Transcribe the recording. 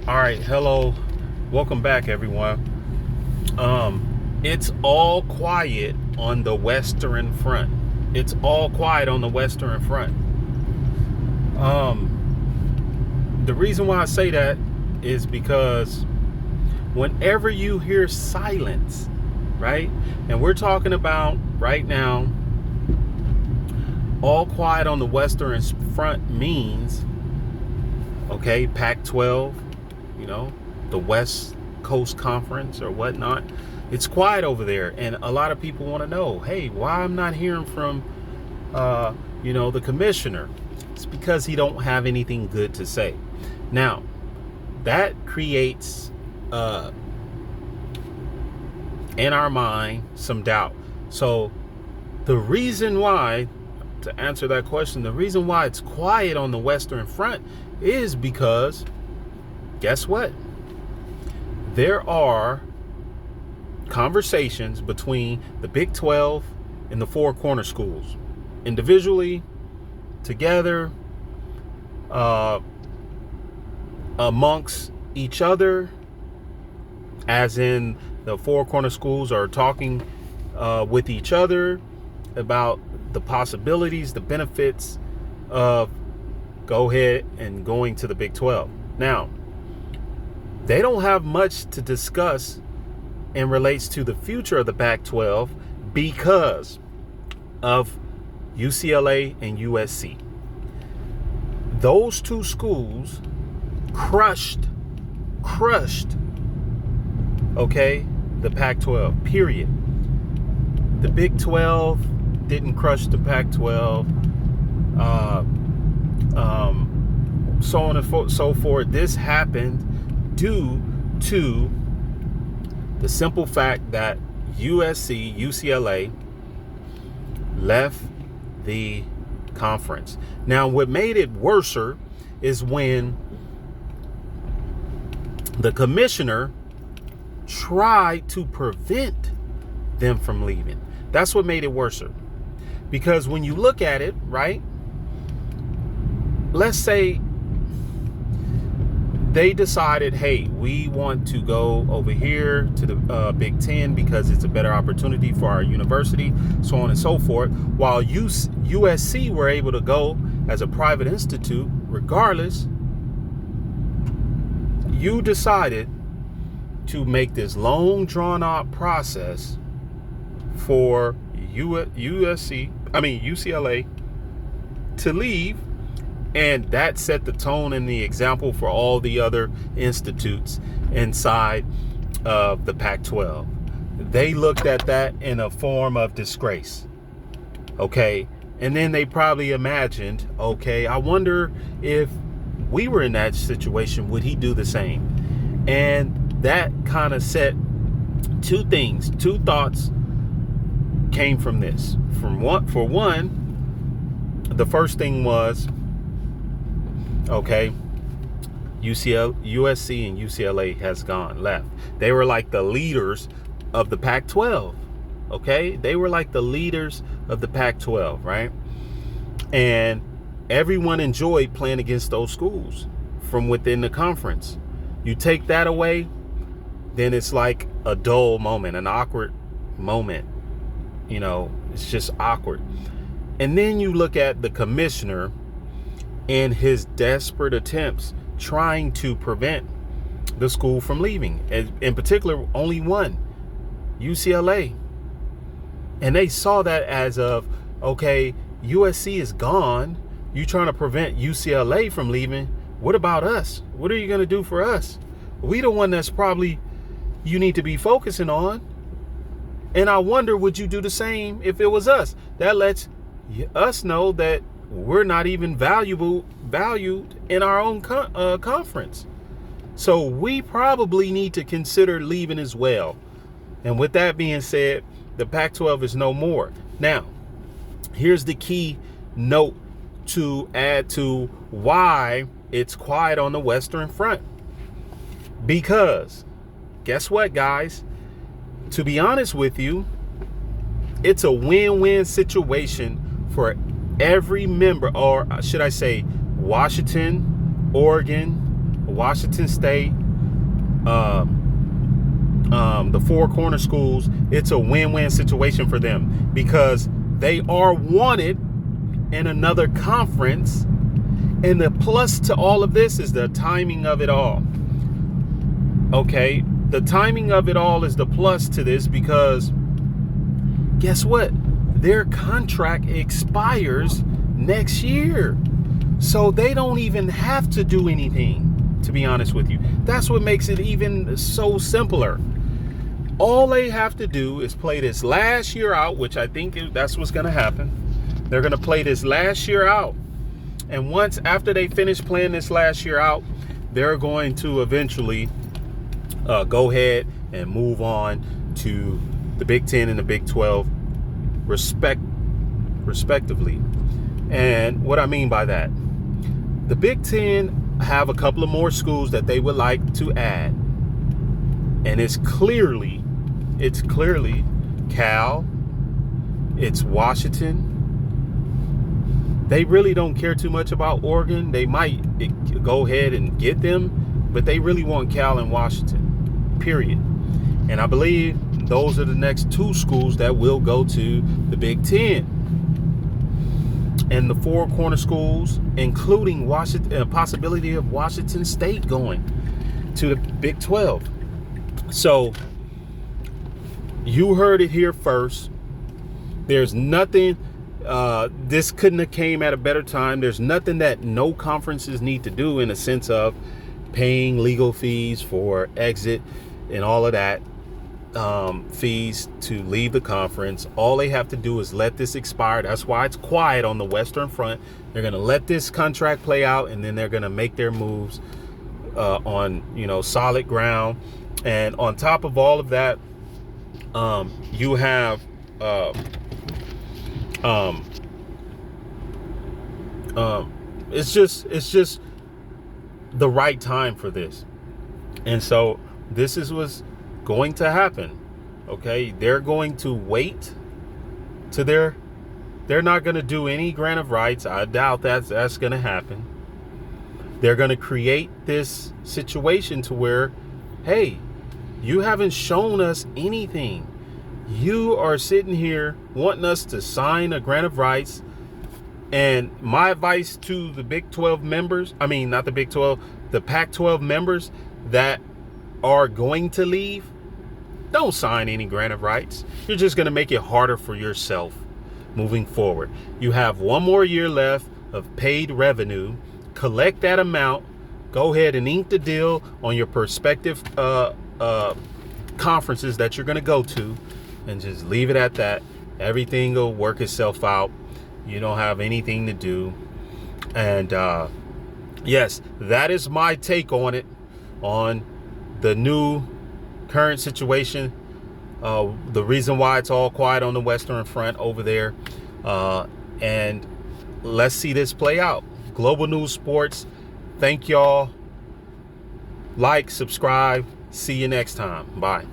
All right, hello, welcome back, everyone. It's all quiet on the Western Front. It's all quiet on the Western Front. The reason why I say that is because whenever you hear silence, right, and we're talking about right now, all quiet on the Western Front means, okay, Pac-12, the West Coast Conference or whatnot. It's quiet over there, and a lot of people want to know, hey, why I'm not hearing from, the commissioner? It's because he don't have anything good to say. Now, that creates, in our mind, some doubt. So, the reason why, to answer that question, the reason why it's quiet on the Western Front is because, guess what? There are conversations between the Big 12 and the four corner schools, individually, together, amongst each other, as in the four corner schools are talking with each other about the possibilities, the benefits of go ahead and going to the Big 12. Now, they don't have much to discuss in relates to the future of the Pac-12 because of UCLA and USC. Those two schools crushed, okay, the Pac-12, period. The Big 12 didn't crush the Pac-12, so on and so forth. This happened due to the simple fact that UCLA left the conference. Now, what made it worser is when the commissioner tried to prevent them from leaving. That's what made it worser. Because when you look at it, right, let's say they decided, hey, we want to go over here to the Big Ten because it's a better opportunity for our university, so on and so forth. While USC were able to go as a private institute, regardless, you decided to make this long, drawn-out process for UCLA to leave. And that set the tone and the example for all the other institutes inside of the Pac-12. They looked at that in a form of disgrace. Okay. And then they probably imagined, okay, I wonder if we were in that situation, would he do the same? And that kind of set two thoughts came from this. For one, the first thing was, okay, USC and UCLA has left. They were like the leaders of the Pac-12. Okay, they were like the leaders of the Pac-12, right? And everyone enjoyed playing against those schools from within the conference. You take that away, then it's like a dull moment, an awkward moment. It's just awkward. And then you look at the commissioner and his desperate attempts trying to prevent the school from leaving. In particular, only one, UCLA. And they saw that as of, okay, USC is gone. You trying to prevent UCLA from leaving. What about us? What are you going to do for us? We the one that's probably you need to be focusing on. And I wonder, would you do the same if it was us? That lets us know that we're not even valued in our own conference. So we probably need to consider leaving as well. And with that being said, the Pac-12 is no more. Now, here's the key note to add to why it's quiet on the Western Front. Because, guess what, guys? To be honest with you, it's a win-win situation for every member, or should I say Washington, Oregon, Washington State, the Four Corner schools, it's a win-win situation for them because they are wanted in another conference. And the plus to all of this is the timing of it all. Okay, the timing of it all is the plus to this because guess what? Their contract expires next year. So they don't even have to do anything, to be honest with you. That's what makes it even so simpler. All they have to do is play this last year out, which I think that's what's going to happen. They're going to play this last year out. And once after they finish playing this last year out, they're going to eventually go ahead and move on to the Big 10 and the Big 12 respectively. And what I mean by that, the Big 10 have a couple of more schools that they would like to add. And it's clearly Cal, it's Washington. They really don't care too much about Oregon. They might go ahead and get them, but they really want Cal and Washington, period. And I believe those are the next two schools that will go to the Big 10. And the Four Corner schools, including Washington, possibility of Washington State going to the Big 12. So you heard it here first. There's nothing, this couldn't have came at a better time. There's nothing that no conferences need to do in a sense of paying legal fees for exit and all of that, fees to leave the conference. All they have to do is let this expire. That's why it's quiet on the Western Front. They're going to let this contract play out, and then they're going to make their moves on, solid ground. And on top of all of that, you have it's just the right time for this. And so this is what's going to happen. Okay, they're going to wait to they're not going to do any grant of rights. I doubt that's going to happen. They're going to create this situation to where, hey, you haven't shown us anything. You are sitting here wanting us to sign a grant of rights. And my advice to the Big 12 members, not the Big 12, the Pac-12 members that are going to leave, don't sign any grant of rights. You're just going to make it harder for yourself moving forward. You have one more year left of paid revenue. Collect that amount. Go ahead and ink the deal on your prospective conferences that you're going to go to, and just leave it at that. Everything will work itself out. You don't have anything to do. And yes, that is my take on it, on the new current situation, the reason why it's all quiet on the Western Front over there, and let's see this play out. Global News Sports, thank y'all. Like, subscribe, see you next time. Bye.